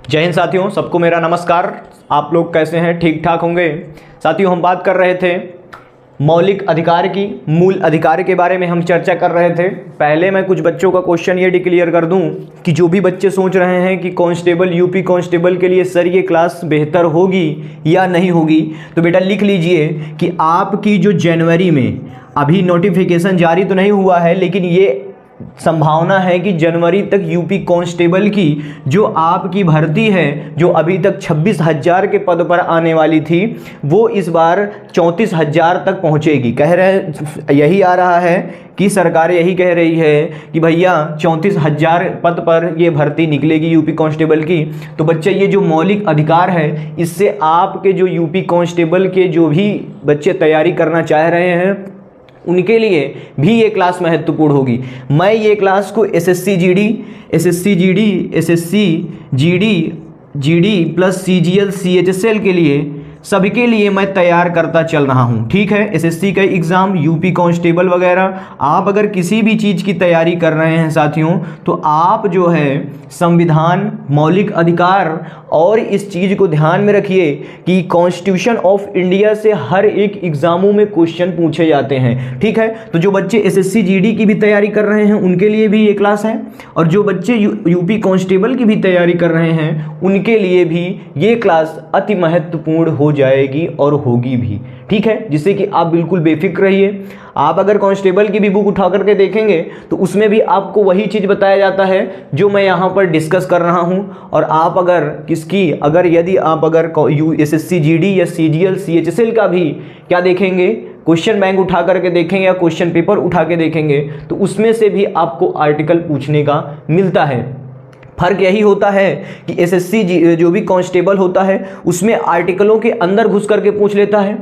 जय हिंद साथियों, सबको मेरा नमस्कार। आप लोग कैसे हैं? ठीक ठाक होंगे। साथियों, हम बात कर रहे थे मौलिक अधिकार की, मूल अधिकार के बारे में हम चर्चा कर रहे थे। पहले मैं कुछ बच्चों का क्वेश्चन ये डिक्लेयर कर दूं कि जो भी बच्चे सोच रहे हैं कि कांस्टेबल, यूपी कांस्टेबल के लिए सर ये क्लास बेहतर होगी या नहीं होगी, तो बेटा लिख लीजिए कि आपकी जो जनवरी में अभी नोटिफिकेशन जारी तो नहीं हुआ है, लेकिन ये संभावना है कि जनवरी तक यूपी कांस्टेबल की जो आपकी भर्ती है, जो अभी तक 26,000 के पद पर आने वाली थी, वो इस बार 34,000 तक पहुंचेगी। कह रहे यही आ रहा है कि सरकार यही कह रही है कि भैया 34,000 पद पर ये भर्ती निकलेगी यूपी कांस्टेबल की। तो बच्चे, ये जो मौलिक अधिकार है, इससे आपके जो यूपी कांस्टेबल के जो भी बच्चे तैयारी करना चाह रहे हैं, उनके लिए भी ये क्लास महत्वपूर्ण होगी। मैं ये क्लास को SSC GD plus CGL CHSL के लिए सभी के लिए मैं तैयार करता चल रहा हूँ। ठीक है, एसएससी का एग्ज़ाम, यूपी कांस्टेबल वगैरह, आप अगर किसी भी चीज़ की तैयारी कर रहे हैं साथियों, तो आप जो है संविधान, मौलिक अधिकार और इस चीज़ को ध्यान में रखिए कि कॉन्स्टिट्यूशन ऑफ इंडिया से हर एक एग्ज़ामों में क्वेश्चन पूछे जाते हैं। ठीक है, तो जो बच्चे एसएससी जीडी की भी तैयारी कर रहे हैं उनके लिए भी ये क्लास है, और जो बच्चे यूपी कांस्टेबल की भी तैयारी कर रहे हैं उनके लिए भी ये क्लास अति महत्वपूर्ण हो जाएगी और होगी भी। ठीक है, जिससे कि आप बिल्कुल बेफिक्र रहिए। आप अगर कांस्टेबल की भी बुक उठा करके देखेंगे तो उसमें भी आपको वही चीज़ बताया जाता है जो मैं यहाँ पर डिस्कस कर रहा हूँ। और आप अगर यदि आप एसएससी जीडी या सीजीएल सीएचएसएल का भी क्या देखेंगे, क्वेश्चन बैंक उठा करके देखेंगे या क्वेश्चन पेपर उठा के देखेंगे, तो उसमें से भी आपको आर्टिकल पूछने का मिलता है। फर्क यही होता है कि एसएससी जो भी कांस्टेबल होता है उसमें आर्टिकलों के अंदर घुस करके पूछ लेता है,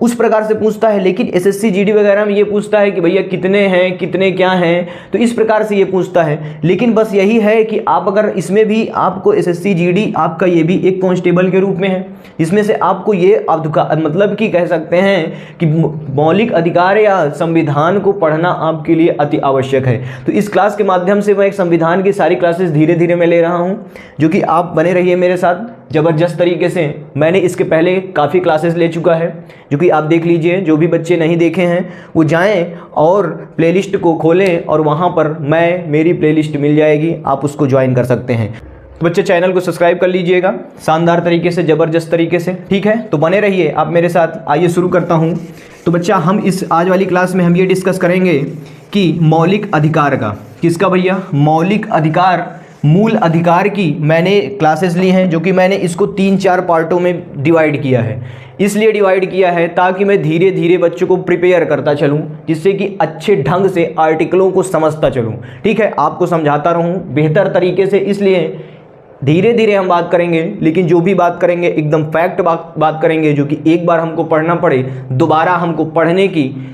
उस प्रकार से पूछता है, लेकिन एसएससी जीडी वगैरह में ये पूछता है कि भैया कितने हैं, कितने क्या हैं, तो इस प्रकार से ये पूछता है। लेकिन बस यही है कि आप अगर इसमें भी आपको एसएससी जीडी आपका ये भी एक कांस्टेबल के रूप में है, इसमें से आपको ये मतलब कि कह सकते हैं कि मौलिक अधिकार या संविधान को पढ़ना आपके लिए अति आवश्यक है। तो इस क्लास के माध्यम से मैं एक संविधान की सारी क्लासेस धीरे धीरे मैं ले रहा हूँ, जो कि आप बने रहिए मेरे साथ ज़बरदस्त तरीके से। मैंने इसके पहले काफ़ी क्लासेस ले चुका है, जो कि आप देख लीजिए। जो भी बच्चे नहीं देखे हैं वो जाएं और प्लेलिस्ट को खोलें और वहाँ पर मेरी प्लेलिस्ट मिल जाएगी, आप उसको ज्वाइन कर सकते हैं। तो बच्चे, चैनल को सब्सक्राइब कर लीजिएगा शानदार तरीके से, ज़बरदस्त तरीके से। ठीक है, तो बने रहिए आप मेरे साथ। आइए शुरू करता हूँ। तो बच्चा, हम इस आज वाली क्लास में हम ये डिस्कस करेंगे कि मौलिक अधिकार का, किसका भैया, मौलिक अधिकार, मूल अधिकार की मैंने क्लासेस ली हैं, जो कि मैंने इसको 3-4 पार्टों में डिवाइड किया है। इसलिए डिवाइड किया है ताकि मैं धीरे धीरे बच्चों को प्रिपेयर करता चलूं, जिससे कि अच्छे ढंग से आर्टिकलों को समझता चलूं। ठीक है, आपको समझाता रहूं बेहतर तरीके से, इसलिए धीरे धीरे हम बात करेंगे, लेकिन जो भी बात करेंगे एकदम फैक्ट बात करेंगे, जो कि एक बार हमको पढ़ना पड़े, दोबारा हमको पढ़ने की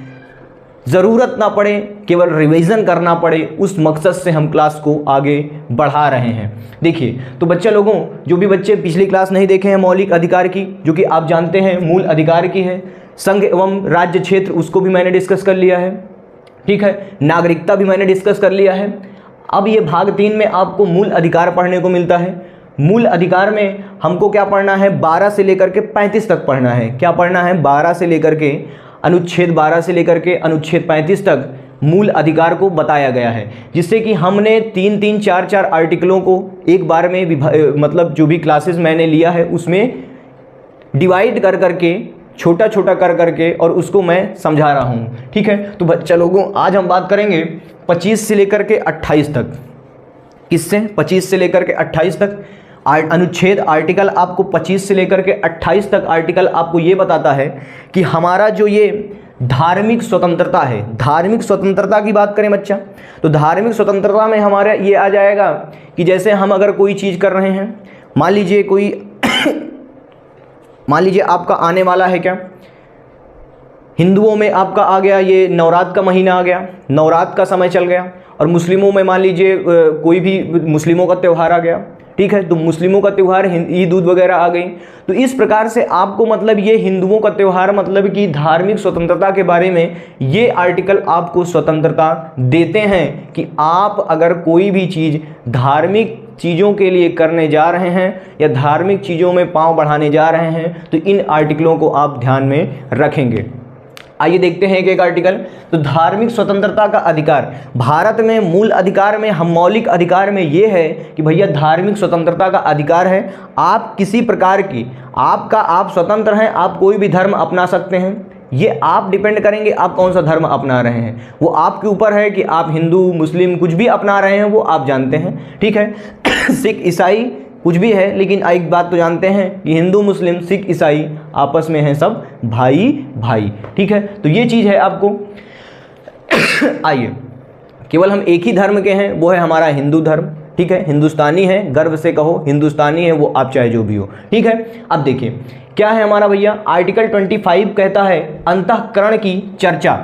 ज़रूरत ना पड़े, केवल रिवीजन करना पड़े, उस मकसद से हम क्लास को आगे बढ़ा रहे हैं। देखिए, तो बच्चा लोगों, जो भी बच्चे पिछली क्लास नहीं देखे हैं मौलिक अधिकार की, जो कि आप जानते हैं मूल अधिकार की है, संघ एवं राज्य क्षेत्र, उसको भी मैंने डिस्कस कर लिया है। ठीक है, नागरिकता भी मैंने डिस्कस कर लिया है। अब ये भाग 3 में आपको मूल अधिकार पढ़ने को मिलता है। मूल अधिकार में हमको क्या पढ़ना है, 12 से लेकर के 35 तक पढ़ना है। क्या पढ़ना है, 12 से लेकर के अनुच्छेद 12 से लेकर के अनुच्छेद 35 तक मूल अधिकार को बताया गया है, जिससे कि हमने 3-3, 4-4 आर्टिकलों को एक बार में मतलब जो भी क्लासेस मैंने लिया है उसमें डिवाइड कर करके, छोटा छोटा कर करके, और उसको मैं समझा रहा हूँ। ठीक है, तो बच्चा लोगों, आज हम बात करेंगे 25 से लेकर के 28 तक। किससे? 25 से लेकर के 28 तक अनुच्छेद, आर्टिकल आपको 25 से लेकर के 28 तक आर्टिकल आपको ये बताता है कि हमारा जो ये धार्मिक स्वतंत्रता है, धार्मिक स्वतंत्रता की बात करें बच्चा, तो धार्मिक स्वतंत्रता में हमारा ये आ जाएगा कि जैसे हम अगर कोई चीज़ कर रहे हैं, मान लीजिए आपका आने वाला है क्या, हिंदुओं में आपका आ गया ये नवरात्र का महीना आ गया, नवरात्र का समय चल गया, और मुस्लिमों में मान लीजिए कोई भी मुस्लिमों का त्यौहार आ गया। ठीक है, तो मुस्लिमों का त्यौहार ईद उद वगैरह आ गई। तो इस प्रकार से आपको मतलब ये हिंदुओं का त्यौहार, मतलब कि धार्मिक स्वतंत्रता के बारे में ये आर्टिकल आपको स्वतंत्रता देते हैं कि आप अगर कोई भी चीज़ धार्मिक चीज़ों के लिए करने जा रहे हैं या धार्मिक चीज़ों में पांव बढ़ाने जा रहे हैं तो इन आर्टिकलों को आप ध्यान में रखेंगे। आइए देखते हैं एक एक आर्टिकल। तो धार्मिक स्वतंत्रता का अधिकार, भारत में मूल अधिकार में, हम मौलिक अधिकार में ये है कि भैया धार्मिक स्वतंत्रता का अधिकार है। आप किसी प्रकार की आप स्वतंत्र हैं, आप कोई भी धर्म अपना सकते हैं। ये आप डिपेंड करेंगे आप कौन सा धर्म अपना रहे हैं, वो आपके ऊपर है कि आप हिंदू मुस्लिम कुछ भी अपना रहे हैं वो आप जानते हैं, ठीक है। सिख ईसाई कुछ भी है, लेकिन एक बात तो जानते हैं कि हिंदू मुस्लिम सिख ईसाई आपस में हैं सब भाई भाई, ठीक है। तो ये चीज़ है आपको। आइए, केवल हम एक ही धर्म के हैं, वो है हमारा हिंदू धर्म, ठीक है। हिंदुस्तानी है, गर्व से कहो हिंदुस्तानी है, वो आप चाहे जो भी हो, ठीक है। अब देखिए क्या है हमारा भैया, आर्टिकल 25 कहता है अंतःकरण की चर्चा।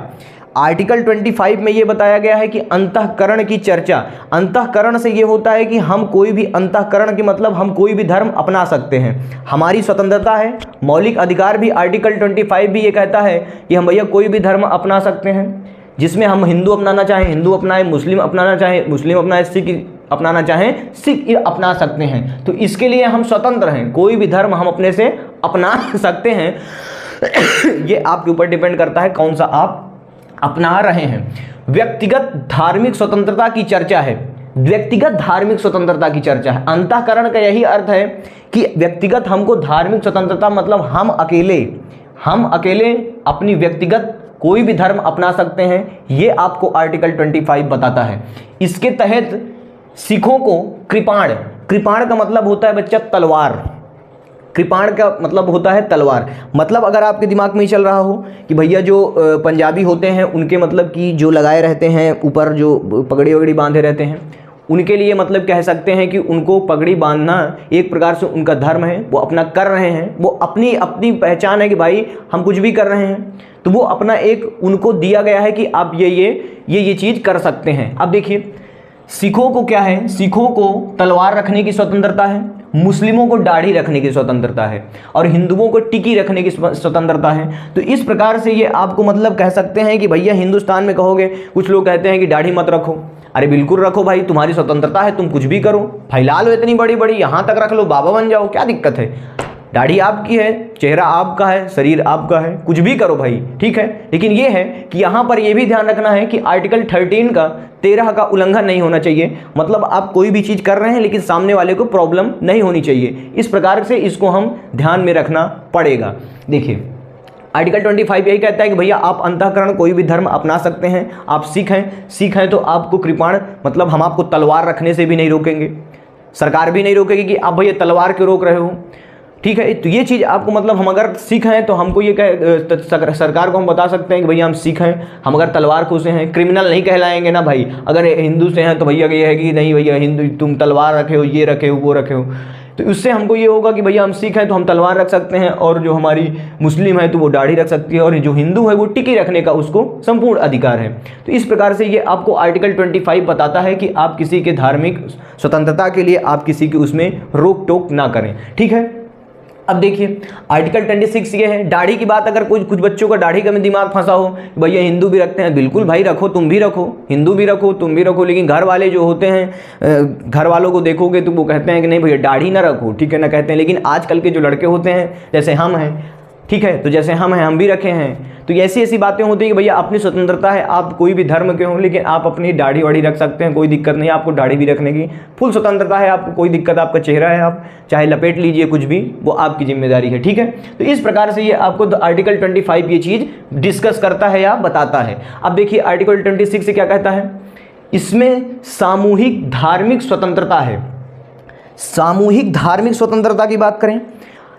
आर्टिकल 25 में ये बताया गया है कि अंतःकरण की चर्चा, अंतःकरण से ये होता है कि हम कोई भी, अंतःकरण की मतलब हम कोई भी धर्म अपना सकते हैं, हमारी स्वतंत्रता है। मौलिक अधिकार भी आर्टिकल 25 भी ये कहता है कि हम भैया कोई भी धर्म अपना सकते हैं, जिसमें हम हिंदू अपनाना चाहें हिंदू अपनाएं, मुस्लिम अपनाना चाहें मुस्लिम अपनाएं, सिख अपनाना चाहें सिख अपना सकते हैं। तो इसके लिए हम स्वतंत्र हैं, कोई भी धर्म हम अपने से अपना सकते हैं। ये आपके ऊपर डिपेंड करता है कौन सा आप अपना रहे हैं। व्यक्तिगत धार्मिक स्वतंत्रता की चर्चा है, व्यक्तिगत धार्मिक स्वतंत्रता की चर्चा है। अंतःकरण का यही अर्थ है कि व्यक्तिगत हमको धार्मिक स्वतंत्रता मतलब हम अकेले अपनी व्यक्तिगत कोई भी धर्म अपना सकते हैं, ये आपको आर्टिकल 25 बताता है। इसके तहत सिखों को कृपाण का मतलब होता है बच्चा तलवार, कृपाण का मतलब होता है तलवार। मतलब अगर आपके दिमाग में ही चल रहा हो कि भैया जो पंजाबी होते हैं उनके मतलब कि जो लगाए रहते हैं ऊपर, जो पगड़ी वगड़ी बांधे रहते हैं, उनके लिए मतलब कह सकते हैं कि उनको पगड़ी बांधना एक प्रकार से उनका धर्म है, वो अपना कर रहे हैं, वो अपनी पहचान है कि भाई हम कुछ भी कर रहे हैं, तो वो अपना एक उनको दिया गया है कि आप ये चीज़ कर सकते हैं। अब देखिए सिखों को क्या है, सिखों को तलवार रखने की स्वतंत्रता है, मुस्लिमों को दाढ़ी रखने की स्वतंत्रता है और हिंदुओं को टिकी रखने की स्वतंत्रता है। तो इस प्रकार से ये आपको मतलब कह सकते हैं कि भैया हिंदुस्तान में कहोगे, कुछ लोग कहते हैं कि दाढ़ी मत रखो, अरे बिल्कुल रखो भाई, तुम्हारी स्वतंत्रता है, तुम कुछ भी करो, फैला लो इतनी बड़ी बड़ी, यहाँ तक रख लो, बाबा बन जाओ, क्या दिक्कत है। दाढ़ी आपकी है, चेहरा आपका है, शरीर आपका है, कुछ भी करो भाई, ठीक है। लेकिन ये है कि यहाँ पर ये भी ध्यान रखना है कि आर्टिकल 13 का उल्लंघन नहीं होना चाहिए। मतलब आप कोई भी चीज़ कर रहे हैं लेकिन सामने वाले को प्रॉब्लम नहीं होनी चाहिए, इस प्रकार से इसको हम ध्यान में रखना पड़ेगा। देखिए आर्टिकल 25 यही कहता है कि भैया आप अंतःकरण कोई भी धर्म अपना सकते हैं। आप सिख हैं तो आपको कृपाण मतलब हम आपको तलवार रखने से भी नहीं रोकेंगे, सरकार भी नहीं रोकेगी कि आप भैया तलवार क्यों रोक रहे हो, ठीक है। तो ये चीज़ आपको मतलब हम अगर सिख हैं तो हमको ये सरकार को हम बता सकते हैं कि भैया हम सिख हैं, हम अगर तलवार को से हैं, क्रिमिनल नहीं कहलाएंगे ना भाई। अगर हिंदू से हैं तो भैया ये है कि नहीं भैया हिंदू तुम तलवार रखे हो, ये रखे हो, वो रखे हो, तो उससे हमको ये होगा कि भैया हम सिख हैं तो हम तलवार रख सकते हैं, और जो हमारी मुस्लिम है तो वो दाढ़ी रख सकती है, और जो हिंदू है वो टिकी रखने का उसको संपूर्ण अधिकार है। तो इस प्रकार से ये आपको आर्टिकल 25 बताता है कि आप किसी के धार्मिक स्वतंत्रता के लिए आप किसी की उसमें रोक टोक ना करें, ठीक है। अब देखिए आर्टिकल 26 ये है, दाढ़ी की बात। अगर कुछ बच्चों का दाढ़ी का में दिमाग फंसा हो, भैया हिंदू भी रखते हैं, बिल्कुल भाई रखो, तुम भी रखो, हिंदू भी रखो, तुम भी रखो, लेकिन घर वाले जो होते हैं, घर वालों को देखोगे तो वो कहते हैं कि नहीं भैया दाढ़ी ना रखो, ठीक है ना, कहते हैं। लेकिन आजकल के जो लड़के होते हैं जैसे हम हैं, ठीक है, तो जैसे हम हैं हम भी रखे हैं, तो ऐसी ऐसी बातें होती हैं कि भैया अपनी स्वतंत्रता है, आप कोई भी धर्म के हों, लेकिन आप अपनी दाढ़ी वाड़ी रख सकते हैं, कोई दिक्कत नहीं, आपको दाढ़ी भी रखने की फुल स्वतंत्रता है, आपको कोई दिक्कत, आपका चेहरा है, आप चाहे लपेट लीजिए, कुछ भी, वो आपकी जिम्मेदारी है, ठीक है। तो इस प्रकार से ये आपको आर्टिकल 25 ये चीज़ डिस्कस करता है या बताता है। अब देखिए आर्टिकल 26 से क्या कहता है, इसमें सामूहिक धार्मिक स्वतंत्रता है। सामूहिक धार्मिक स्वतंत्रता की बात करें,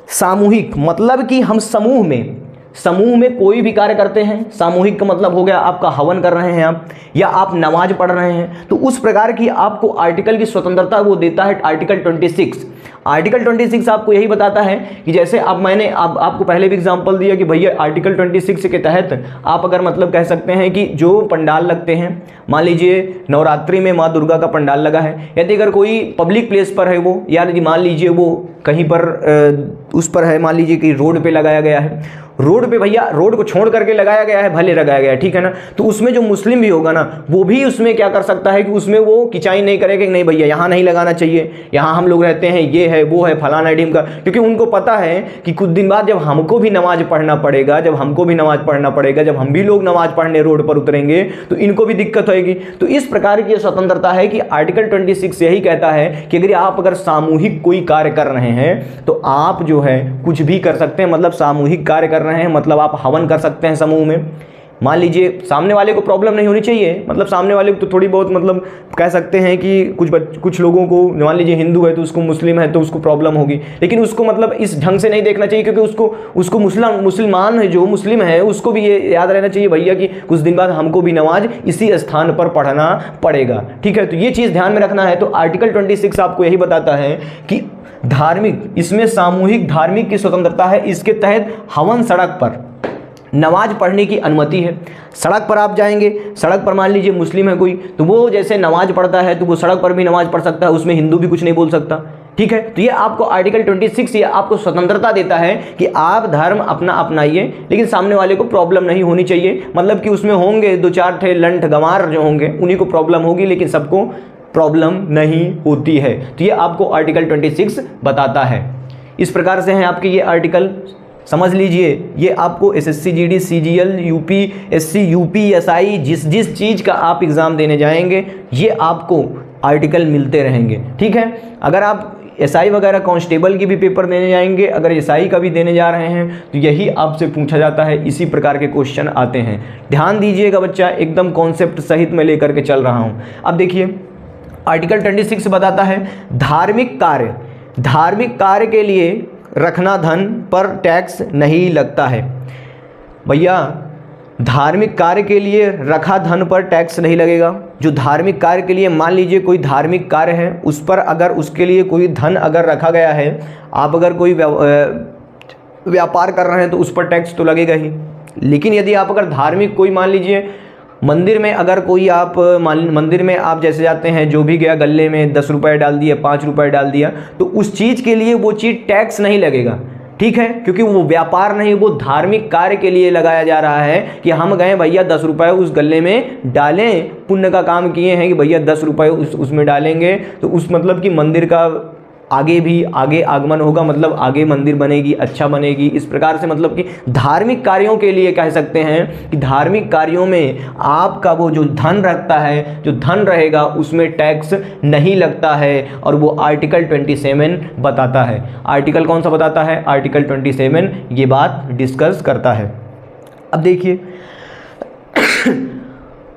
सामूहिक मतलब कि हम समूह में कोई भी कार्य करते हैं। सामूहिक का मतलब हो गया आपका हवन कर रहे हैं आप, या आप नमाज पढ़ रहे हैं, तो उस प्रकार की आपको आर्टिकल की स्वतंत्रता वो देता है आर्टिकल 26। आर्टिकल 26 आपको यही बताता है कि जैसे अब मैंने आपको पहले भी एग्जांपल दिया कि भैया आर्टिकल 26 के तहत आप अगर मतलब कह सकते हैं कि जो पंडाल लगते हैं, मान लीजिए नवरात्रि में माँ दुर्गा का पंडाल लगा है, यदि अगर कोई पब्लिक प्लेस पर है वो, या यदि मान लीजिए वो कहीं पर उस पर है, मान लीजिए कि रोड पे लगाया गया है, रोड पे भैया रोड को छोड़ करके लगाया गया है, भले लगाया गया है, ठीक है ना, तो उसमें जो मुस्लिम भी होगा ना वो भी उसमें क्या कर सकता है कि उसमें वो किचाई नहीं करेगा कि नहीं भैया यहाँ नहीं लगाना चाहिए, यहाँ हम लोग रहते हैं, ये है वो है फलाना ढीम का, क्योंकि उनको पता है कि कुछ दिन बाद जब हमको भी नमाज पढ़ना पड़ेगा, जब हमको भी नमाज पढ़ना पड़ेगा, जब हम भी लोग नमाज पढ़ने रोड पर उतरेंगे तो इनको भी दिक्कत होगी। तो इस प्रकार की स्वतंत्रता है कि आर्टिकल 26 यही कहता है कि अगर सामूहिक कोई कार्य कर रहे हैं तो आप जो है कुछ भी कर सकते हैं, मतलब सामूहिक कार्य कर रहे हैं मतलब आप हवन कर सकते हैं समूह में। मान लीजिए सामने वाले को प्रॉब्लम नहीं होनी चाहिए, मतलब सामने वाले को तो थोड़ी बहुत मतलब कह सकते हैं कि कुछ लोगों को, मान लीजिए हिंदू है तो उसको मुस्लिम है तो उसको प्रॉब्लम होगी, लेकिन उसको मतलब इस ढंग से नहीं देखना चाहिए, क्योंकि उसको मुसलमान है जो मुस्लिम है उसको भी ये याद रहना चाहिए भैया कि कुछ दिन बाद हमको भी नमाज इसी स्थान पर पढ़ना पड़ेगा, ठीक है। तो ये चीज़ ध्यान में रखना है। तो आर्टिकल 26 आपको यही बताता है कि धार्मिक, इसमें सामूहिक धार्मिक की स्वतंत्रता है, इसके तहत हवन सड़क पर नमाज पढ़ने की अनुमति है। सड़क पर आप जाएंगे, सड़क पर मान लीजिए मुस्लिम है कोई, तो वो जैसे नमाज पढ़ता है तो वो सड़क पर भी नमाज पढ़ सकता है, उसमें हिंदू भी कुछ नहीं बोल सकता, ठीक है। तो ये आपको आर्टिकल 26 ये आपको स्वतंत्रता देता है कि आप धर्म अपना अपनाइए, लेकिन सामने वाले को प्रॉब्लम नहीं होनी चाहिए, मतलब कि उसमें होंगे 2-4 ठे लंठ गंवार जो होंगे उन्हीं को प्रॉब्लम होगी, लेकिन सबको प्रॉब्लम नहीं होती है। तो ये आपको आर्टिकल 26 बताता है। इस प्रकार से हैं आपके ये आर्टिकल, समझ लीजिए। ये आपको SSC GD CGL UPSC UPSI जिस चीज़ का आप एग्ज़ाम देने जाएंगे ये आपको आर्टिकल मिलते रहेंगे, ठीक है। अगर आप एसआई वगैरह कांस्टेबल की भी पेपर देने जाएंगे, अगर एसआई का भी देने जा रहे हैं तो यही आपसे पूछा जाता है, इसी प्रकार के क्वेश्चन आते हैं। ध्यान दीजिएगा बच्चा, एकदम कॉन्सेप्ट सहित में लेकर के चल रहा हूँ। अब देखिए आर्टिकल 26 बताता है धार्मिक कार्य के लिए रखना धन पर टैक्स नहीं लगता है। भैया धार्मिक कार्य के लिए रखा धन पर टैक्स नहीं लगेगा। जो धार्मिक कार्य के लिए, मान लीजिए कोई धार्मिक कार्य है उस पर अगर उसके लिए कोई धन अगर रखा गया है, आप अगर कोई व्यापार कर रहे हैं तो उस पर टैक्स तो लगेगा ही। लेकिन यदि आप अगर धार्मिक कोई, मान लीजिए मंदिर में अगर कोई आप मंदिर में आप जैसे जाते हैं, जो भी गया गले में 10 रुपये डाल दिया, 5 रुपये डाल दिया, तो उस चीज़ के लिए वो चीज़ टैक्स नहीं लगेगा, ठीक है, क्योंकि वो व्यापार नहीं, वो धार्मिक कार्य के लिए लगाया जा रहा है कि हम गए भैया 10 रुपये उस गले में डालें, पुण्य का काम किए हैं कि भैया 10 रुपये उसमें डालेंगे, तो उस मतलब कि मंदिर का आगे आगमन होगा, मतलब आगे मंदिर बनेगी, अच्छा बनेगी। इस प्रकार से मतलब कि धार्मिक कार्यों के लिए कह सकते हैं कि धार्मिक कार्यों में आपका वो जो धन रखता है, जो धन रहेगा उसमें टैक्स नहीं लगता है, और वो आर्टिकल 27 बताता है। आर्टिकल कौन सा बताता है? आर्टिकल 27 ये बात डिस्कस करता है। अब देखिए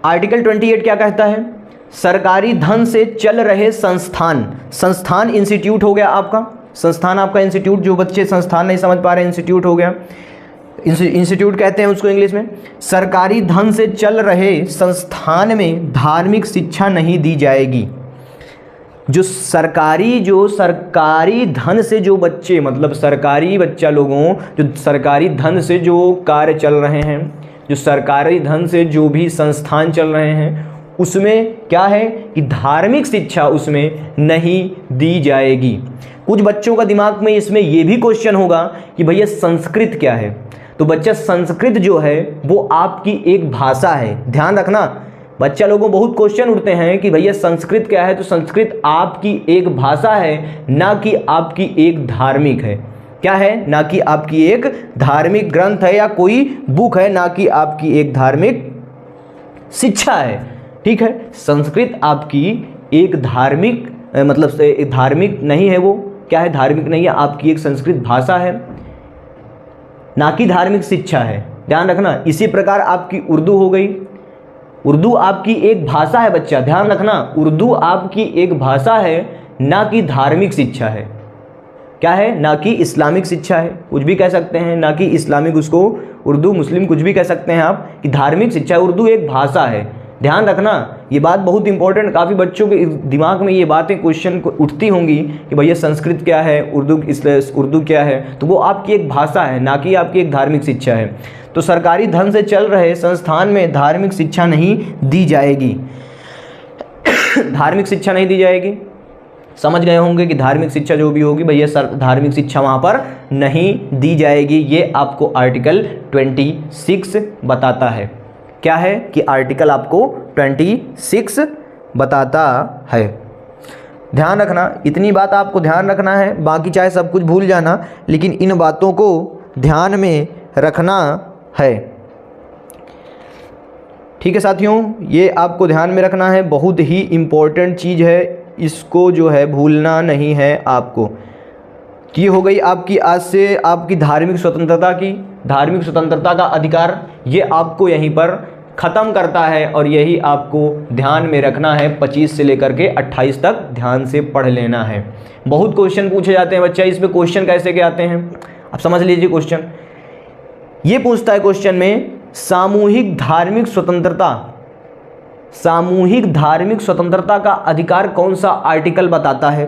आर्टिकल 28 क्या कहता है? सरकारी धन से चल रहे संस्थान इंस्टीट्यूट हो गया आपका, संस्थान आपका इंस्टीट्यूट, जो बच्चे संस्थान नहीं समझ पा रहे इंस्टीट्यूट हो गया, इंस्टीट्यूट कहते हैं उसको इंग्लिश में। सरकारी धन से चल रहे संस्थान में धार्मिक शिक्षा नहीं दी जाएगी। जो सरकारी धन से जो बच्चे, मतलब सरकारी बच्चा लोगों, जो सरकारी धन से जो कार्य चल रहे हैं, जो सरकारी धन से जो भी संस्थान चल रहे हैं, उसमें क्या है कि धार्मिक शिक्षा उसमें नहीं दी जाएगी। कुछ बच्चों का दिमाग में इसमें ये भी क्वेश्चन होगा कि भैया संस्कृत क्या है? तो बच्चा संस्कृत जो है वो आपकी एक भाषा है। ध्यान रखना बच्चा लोगों, बहुत क्वेश्चन उठते हैं कि भैया संस्कृत क्या है? तो संस्कृत आपकी एक भाषा है, ना कि आपकी एक धार्मिक है। क्या है? ना कि आपकी एक धार्मिक ग्रंथ है या कोई बुक है, ना कि आपकी एक धार्मिक शिक्षा है, ठीक है। संस्कृत आपकी एक धार्मिक मतलब से धार्मिक नहीं है, वो क्या है? धार्मिक नहीं है, आपकी एक संस्कृत भाषा है, ना कि धार्मिक शिक्षा है। ध्यान रखना। इसी प्रकार आपकी उर्दू हो गई, उर्दू आपकी एक भाषा है बच्चा, ध्यान रखना, उर्दू आपकी एक भाषा है, ना कि धार्मिक शिक्षा है। क्या है? ना कि इस्लामिक शिक्षा है, कुछ भी कह सकते हैं, ना कि इस्लामिक, उसको उर्दू मुस्लिम कुछ भी कह सकते हैं आप, कि धार्मिक शिक्षा। उर्दू एक भाषा है, ध्यान रखना, ये बात बहुत इंपॉर्टेंट। काफ़ी बच्चों के दिमाग में ये बातें क्वेश्चन को उठती होंगी कि भैया संस्कृत क्या है, उर्दू क्या है? तो वो आपकी एक भाषा है, ना कि आपकी एक धार्मिक शिक्षा है। तो सरकारी धन से चल रहे संस्थान में धार्मिक शिक्षा नहीं दी जाएगी। धार्मिक शिक्षा नहीं दी जाएगी। समझ गए होंगे कि धार्मिक शिक्षा जो भी होगी भैया धार्मिक शिक्षा वहाँ पर नहीं दी जाएगी। ये आपको आर्टिकल 26 बताता है। क्या है कि आर्टिकल आपको 26 बताता है। ध्यान रखना, इतनी बात आपको ध्यान रखना है, बाकी चाहे सब कुछ भूल जाना, लेकिन इन बातों को ध्यान में रखना है। ठीक है साथियों, ये आपको ध्यान में रखना है, बहुत ही इम्पोर्टेंट चीज़ है, इसको जो है भूलना नहीं है आपको। ये हो गई आपकी आज से आपकी धार्मिक स्वतंत्रता का अधिकार, ये आपको यहीं पर ख़त्म करता है और यही आपको ध्यान में रखना है। 25 से लेकर के 28 तक ध्यान से पढ़ लेना है। बहुत क्वेश्चन पूछे जाते हैं बच्चा, इसमें क्वेश्चन कैसे के आते हैं आप समझ लीजिए। क्वेश्चन ये पूछता है, क्वेश्चन में सामूहिक धार्मिक स्वतंत्रता का अधिकार कौन सा आर्टिकल बताता है?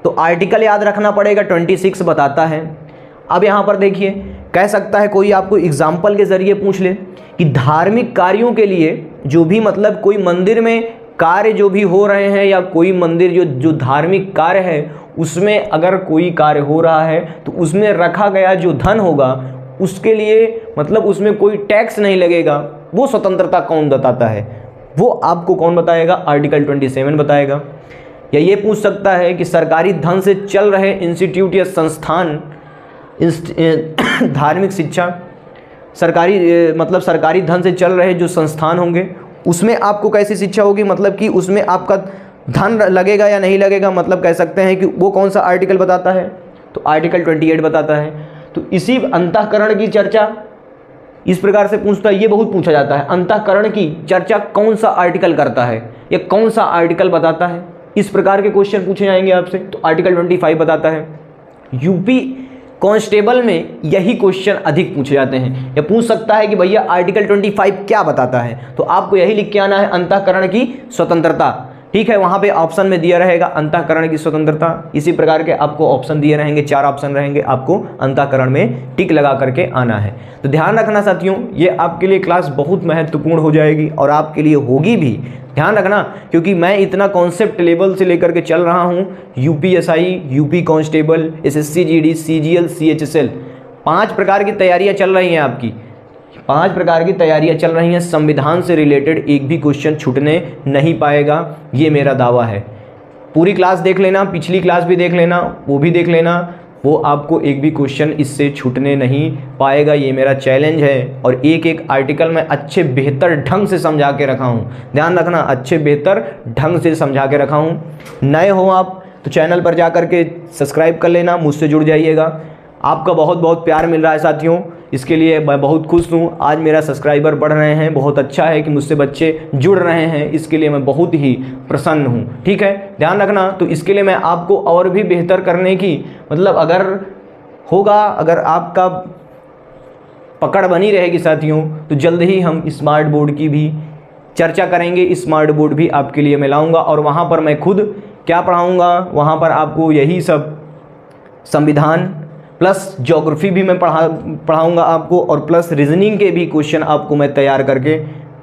तो आर्टिकल याद रखना पड़ेगा, 26 बताता है। अब यहाँ पर देखिए, कह सकता है कोई आपको एग्जाम्पल के ज़रिए पूछ ले कि धार्मिक कार्यों के लिए जो भी मतलब कोई मंदिर में कार्य जो भी हो रहे हैं या कोई मंदिर जो धार्मिक कार्य है उसमें अगर कोई कार्य हो रहा है तो उसमें रखा गया जो धन होगा उसके लिए मतलब उसमें कोई टैक्स नहीं लगेगा, वो स्वतंत्रता कौन बताता है? वो आपको कौन बताएगा? आर्टिकल 27 बताएगा। या ये पूछ सकता है कि सरकारी धन से चल रहे इंस्टीट्यूट या संस्थान धार्मिक शिक्षा सरकारी धन से चल रहे जो संस्थान होंगे उसमें आपको कैसी शिक्षा होगी, मतलब कि उसमें आपका धन लगेगा या नहीं लगेगा, मतलब कह सकते हैं कि वो कौन सा आर्टिकल बताता है? तो आर्टिकल 28 बताता है। तो इसी अंतःकरण की चर्चा इस प्रकार से पूछता है, ये बहुत पूछा जाता है, अंतःकरण की चर्चा कौन सा आर्टिकल करता है या कौन सा आर्टिकल बताता है? इस प्रकार के क्वेश्चन पूछे जाएंगे आपसे। तो आर्टिकल 25 बताता है। यूपी कांस्टेबल में यही क्वेश्चन अधिक पूछे जाते हैं। या पूछ सकता है कि भैया आर्टिकल 25 क्या बताता है, तो आपको यही लिख के आना है, अंतःकरण की स्वतंत्रता। ठीक है, वहाँ पे ऑप्शन में दिया रहेगा अंतःकरण की स्वतंत्रता। इसी प्रकार के आपको ऑप्शन दिए रहेंगे, 4 ऑप्शन रहेंगे, आपको अंतःकरण में टिक लगा करके आना है। तो ध्यान रखना साथियों, ये आपके लिए क्लास बहुत महत्वपूर्ण हो जाएगी और आपके लिए होगी भी। ध्यान रखना, क्योंकि मैं इतना कॉन्सेप्ट लेवल से लेकर के चल रहा हूँ। UPSI, UP constable, SSC GD, CGL, CHSL, 5 प्रकार की तैयारियाँ चल रही हैं आपकी। 5 प्रकार की तैयारियां चल रही हैं। संविधान से रिलेटेड एक भी क्वेश्चन छूटने नहीं पाएगा, ये मेरा दावा है। पूरी क्लास देख लेना, पिछली क्लास भी देख लेना, वो भी देख लेना, वो आपको एक भी क्वेश्चन इससे छूटने नहीं पाएगा, ये मेरा चैलेंज है। और एक एक आर्टिकल मैं अच्छे बेहतर ढंग से समझा के रखा हूँ। ध्यान रखना, अच्छे बेहतर ढंग से समझा के रखा हूँ। नए हो आप तो चैनल पर जा कर के सब्सक्राइब कर लेना, मुझसे जुड़ जाइएगा। आपका बहुत बहुत प्यार मिल रहा है साथियों, इसके लिए मैं बहुत खुश हूँ। आज मेरा सब्सक्राइबर बढ़ रहे हैं, बहुत अच्छा है कि मुझसे बच्चे जुड़ रहे हैं, इसके लिए मैं बहुत ही प्रसन्न हूँ। ठीक है, ध्यान रखना। तो इसके लिए मैं आपको और भी बेहतर करने की मतलब अगर आपका पकड़ बनी रहेगी साथियों, तो जल्द ही हम स्मार्ट बोर्ड की भी चर्चा करेंगे। स्मार्ट बोर्ड भी आपके लिए मैं लाऊँगा और वहाँ पर मैं खुद क्या पढ़ाऊँगा, वहाँ पर आपको यही सब संविधान प्लस ज्योग्राफी भी मैं पढ़ाऊँगा आपको, और प्लस रीजनिंग के भी क्वेश्चन आपको मैं तैयार करके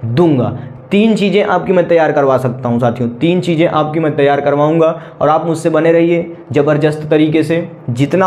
दूंगा। 3 चीज़ें आपकी मैं तैयार करवा सकता हूं साथियों, 3 चीज़ें आपकी मैं तैयार करवाऊंगा। और आप मुझसे बने रहिए ज़बरदस्त तरीके से, जितना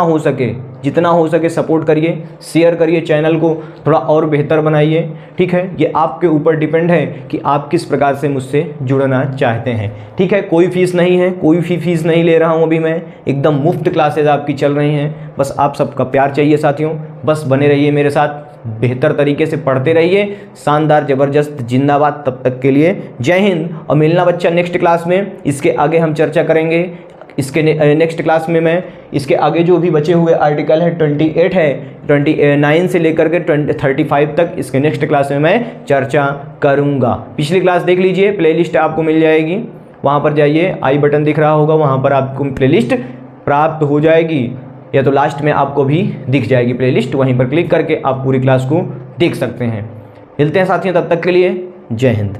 हो सके सपोर्ट करिए, शेयर करिए, चैनल को थोड़ा और बेहतर बनाइए। ठीक है, ये आपके ऊपर डिपेंड है कि आप किस प्रकार से मुझसे जुड़ना चाहते हैं। ठीक है, कोई फीस नहीं है, कोई फीस नहीं ले रहा हूँ अभी मैं, एकदम मुफ्त क्लासेज आपकी चल रही हैं। बस आप सबका प्यार चाहिए साथियों, बस बने रहिए मेरे साथ, बेहतर तरीके से पढ़ते रहिए। शानदार ज़बरदस्त जिंदाबाद। तब तक के लिए जय हिंद। और मिलना बच्चा नेक्स्ट क्लास में, इसके आगे हम चर्चा करेंगे। इसके नेक्स्ट क्लास में मैं इसके आगे जो भी बचे हुए आर्टिकल है 28 है, 29 से लेकर के 35 तक, इसके नेक्स्ट क्लास में मैं चर्चा करूँगा। पिछली क्लास देख लीजिए, प्लेलिस्ट आपको मिल जाएगी, वहाँ पर जाइए, आई बटन दिख रहा होगा, वहाँ पर आपको प्लेलिस्ट प्राप्त हो जाएगी, या तो लास्ट में आपको भी दिख जाएगी प्लेलिस्ट, वहीं पर क्लिक करके आप पूरी क्लास को देख सकते हैं। मिलते हैं साथियों, तब तक के लिए जय हिंद।